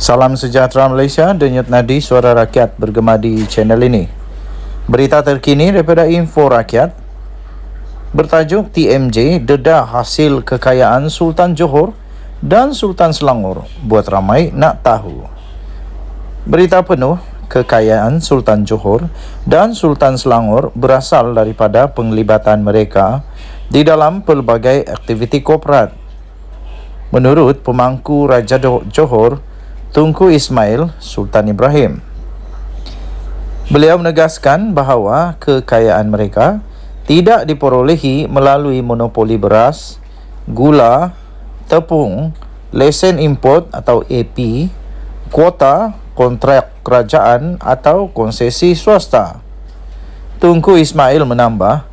Salam sejahtera Malaysia, denyut nadi suara rakyat bergema di channel ini. Berita terkini daripada Info Rakyat bertajuk TMJ dedah hasil kekayaan Sultan Johor dan Sultan Selangor, buat ramai nak tahu. Berita penuh kekayaan Sultan Johor dan Sultan Selangor berasal daripada penglibatan mereka di dalam pelbagai aktiviti korporat. Menurut pemangku Raja Johor Tunku Ismail Sultan Ibrahim, beliau menegaskan bahawa kekayaan mereka tidak diperolehi melalui monopoli beras, gula, tepung, lesen import atau AP, kuota, kontrak kerajaan atau konsesi swasta. Tunku Ismail menambah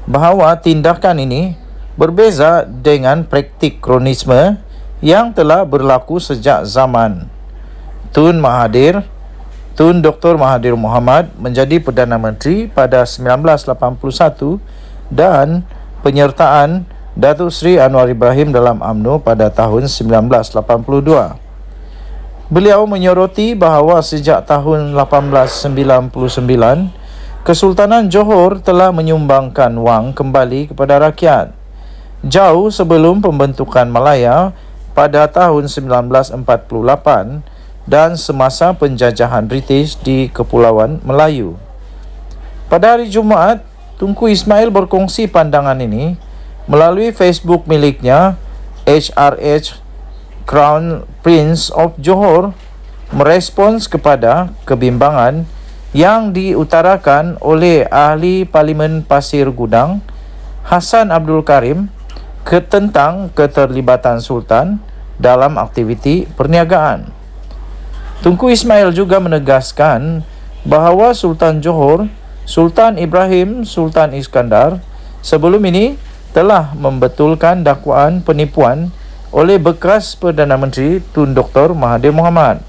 bahawa tindakan ini berbeza dengan praktik kronisme yang telah berlaku sejak zaman Tun Dr. Mahathir Mohamad menjadi Perdana Menteri pada 1981 dan penyertaan Datuk Seri Anwar Ibrahim dalam UMNO pada tahun 1982. Beliau menyoroti bahawa sejak tahun 1899, Kesultanan Johor telah menyumbangkan wang kembali kepada rakyat. Jauh sebelum pembentukan Malaya pada tahun 1948 dan semasa penjajahan British di Kepulauan Melayu. Pada hari Jumaat, Tunku Ismail berkongsi pandangan ini melalui Facebook miliknya. HRH Crown Prince of Johor merespons kepada kebimbangan yang diutarakan oleh Ahli Parlimen Pasir Gudang Hassan Abdul Karim tentang keterlibatan Sultan dalam aktiviti perniagaan. Tunku Ismail juga menegaskan bahawa Sultan Johor, Sultan Ibrahim Sultan Iskandar sebelum ini telah membetulkan dakwaan penipuan oleh bekas Perdana Menteri Tun Dr. Mahathir Mohamad.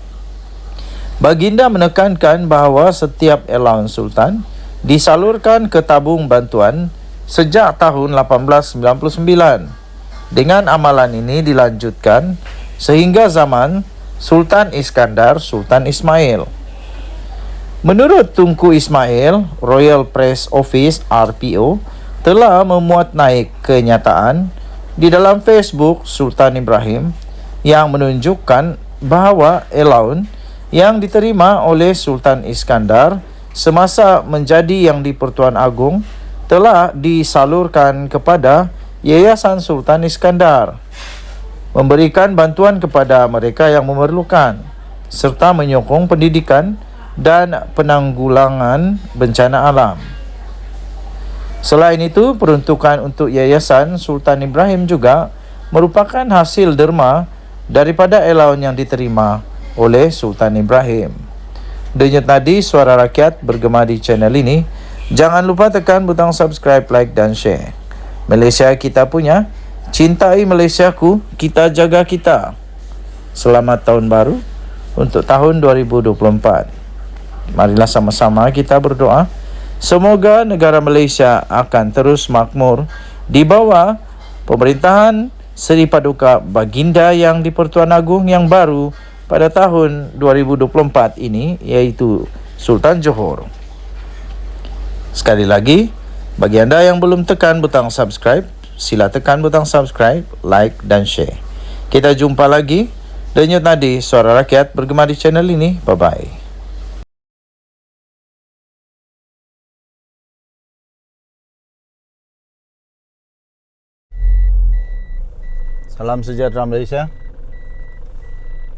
Baginda menekankan bahawa setiap allowance Sultan disalurkan ke tabung bantuan sejak tahun 1899. Dengan amalan ini dilanjutkan sehingga zaman Sultan Iskandar Sultan Ismail. Menurut Tunku Ismail, Royal Press Office RPO telah memuat naik kenyataan di dalam Facebook Sultan Ibrahim yang menunjukkan bahawa allowance yang diterima oleh Sultan Iskandar semasa menjadi Yang di-Pertuan Agong telah disalurkan kepada Yayasan Sultan Iskandar, memberikan bantuan kepada mereka yang memerlukan, serta menyokong pendidikan dan penanggulangan bencana alam. Selain itu, peruntukan untuk Yayasan Sultan Ibrahim juga merupakan hasil derma daripada allowance yang diterima oleh Sultan Ibrahim. Denyut nadi suara rakyat bergema di channel ini. Jangan lupa tekan butang subscribe, like dan share. Malaysia kita punya, cintai Malaysiaku, kita jaga kita. Selamat tahun baru untuk tahun 2024. Marilah sama-sama kita berdoa semoga negara Malaysia akan terus makmur di bawah pemerintahan Seri Paduka Baginda Yang di-Pertuan Agong yang baru pada tahun 2024 ini, iaitu Sultan Johor. Sekali lagi, bagi anda yang belum tekan butang subscribe, sila tekan butang subscribe, like dan share. Kita jumpa lagi. Denyut nadi suara rakyat bergema di channel ini. Bye-bye. Salam sejahtera Malaysia.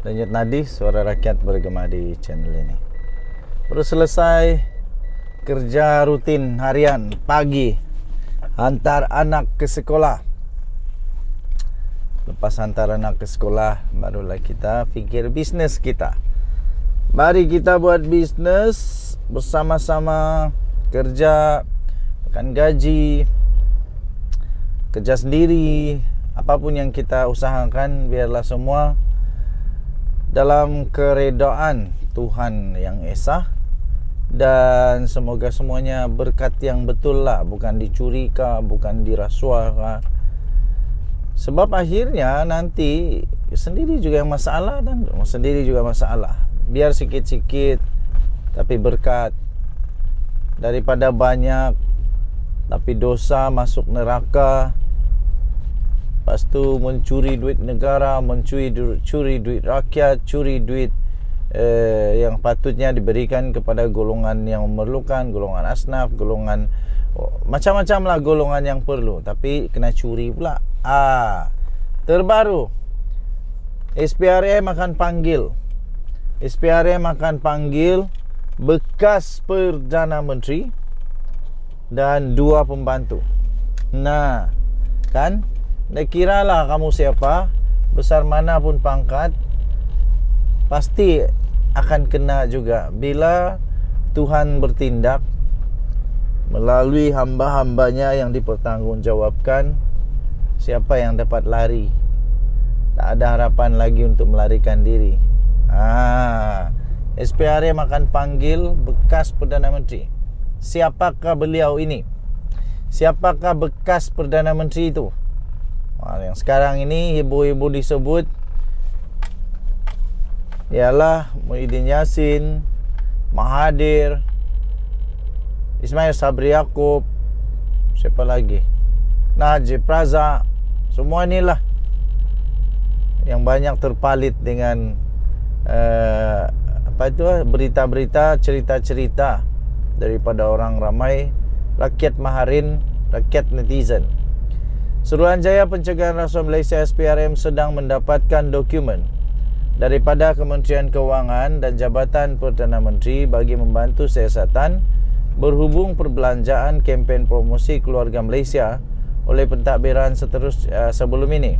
Denyut nadi suara rakyat bergema di channel ini. Baru selesai kerja rutin harian pagi, hantar anak ke sekolah. Lepas hantar anak ke sekolah, barulah kita fikir bisnes kita. Mari kita buat bisnes bersama-sama kerja, makan gaji, kerja sendiri, apapun yang kita usahakan, biarlah semua dalam keredaan Tuhan yang Esa. Dan semoga semuanya berkat yang betul lah, bukan dicuri kah, bukan dirasuah kah. Sebab akhirnya nanti sendiri juga yang masalah dan sendiri juga masalah. Biar sikit-sikit tapi berkat, daripada banyak tapi dosa masuk neraka. Lepas tu mencuri duit negara, curi duit rakyat, curi duit yang patutnya diberikan kepada golongan yang memerlukan, golongan asnaf, golongan macam-macam lah golongan yang perlu, tapi kena curi pula. Terbaru SPRM akan panggil bekas Perdana Menteri dan 2 pembantu. Nah, kan, dah kiralah kamu siapa, besar mana pun pangkat, pasti akan kena juga bila Tuhan bertindak melalui hamba-hambanya yang dipertanggungjawabkan. Siapa yang dapat lari? Tak ada harapan lagi untuk melarikan diri. SPRM akan panggil bekas Perdana Menteri. Siapakah beliau ini? Siapakah bekas Perdana Menteri itu? Yang sekarang ini ibu-ibu disebut ialah Muhyiddin Yassin, Mahathir, Ismail Sabri Yaakob, siapa lagi, Najib Razak. Semua inilah yang banyak terpalit dengan berita-berita, cerita-cerita daripada orang ramai, rakyat maharin, rakyat netizen. Suruhanjaya Pencegahan Rasuah Malaysia SPRM sedang mendapatkan dokumen daripada Kementerian Kewangan dan Jabatan Perdana Menteri bagi membantu siasatan berhubung perbelanjaan kempen promosi keluarga Malaysia oleh pentadbiran sebelum ini.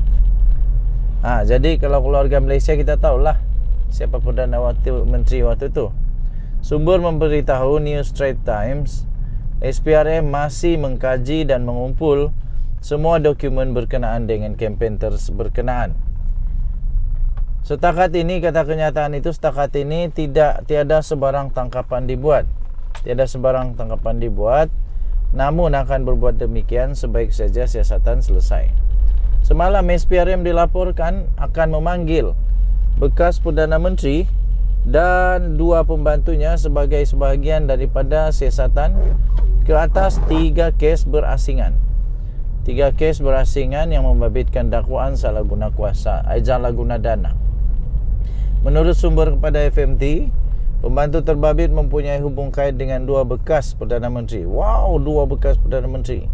Jadi kalau keluarga Malaysia kita tahulah siapa Perdana Menteri waktu itu. Sumber memberitahu New Straits Times, SPRM masih mengkaji dan mengumpul semua dokumen berkenaan dengan kempen berkenaan. Setakat ini, kata kenyataan itu, setakat ini tiada sebarang tangkapan dibuat. Tiada sebarang tangkapan dibuat, namun akan berbuat demikian sebaik saja siasatan selesai. Semalam SPRM dilaporkan akan memanggil bekas Perdana Menteri dan 2 pembantunya sebagai sebahagian daripada siasatan ke atas 3 kes berasingan. 3 kes berasingan yang membabitkan dakwaan salah guna dana. Menurut sumber kepada FMT, pembantu terbabit mempunyai hubung kait dengan 2 bekas Perdana Menteri. 2 bekas Perdana Menteri.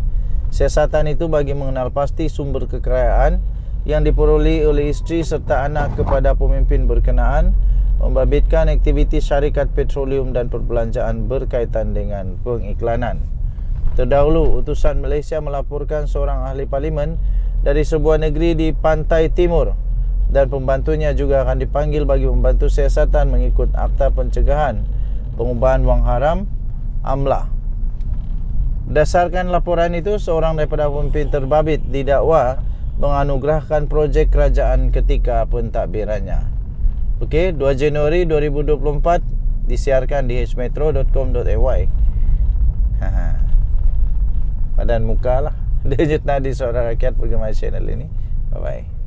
Siasatan itu bagi mengenal pasti sumber kekayaan yang diperoleh oleh isteri serta anak kepada pemimpin berkenaan, membabitkan aktiviti syarikat petroleum dan perbelanjaan berkaitan dengan pengiklanan. Terdahulu, utusan Malaysia melaporkan seorang ahli parlimen dari sebuah negeri di pantai timur dan pembantunya juga akan dipanggil bagi membantu siasatan mengikut Akta Pencegahan Pengubahan Wang Haram (AMLA). Berdasarkan laporan itu, seorang daripada pemimpin terbabit didakwa menganugerahkan projek kerajaan ketika pentadbirannya. 2 Januari 2024 disiarkan di hmetro.com.my. Padan muka lah. Dia Nadi Suara Rakyat, pergema channel ini. Bye-bye.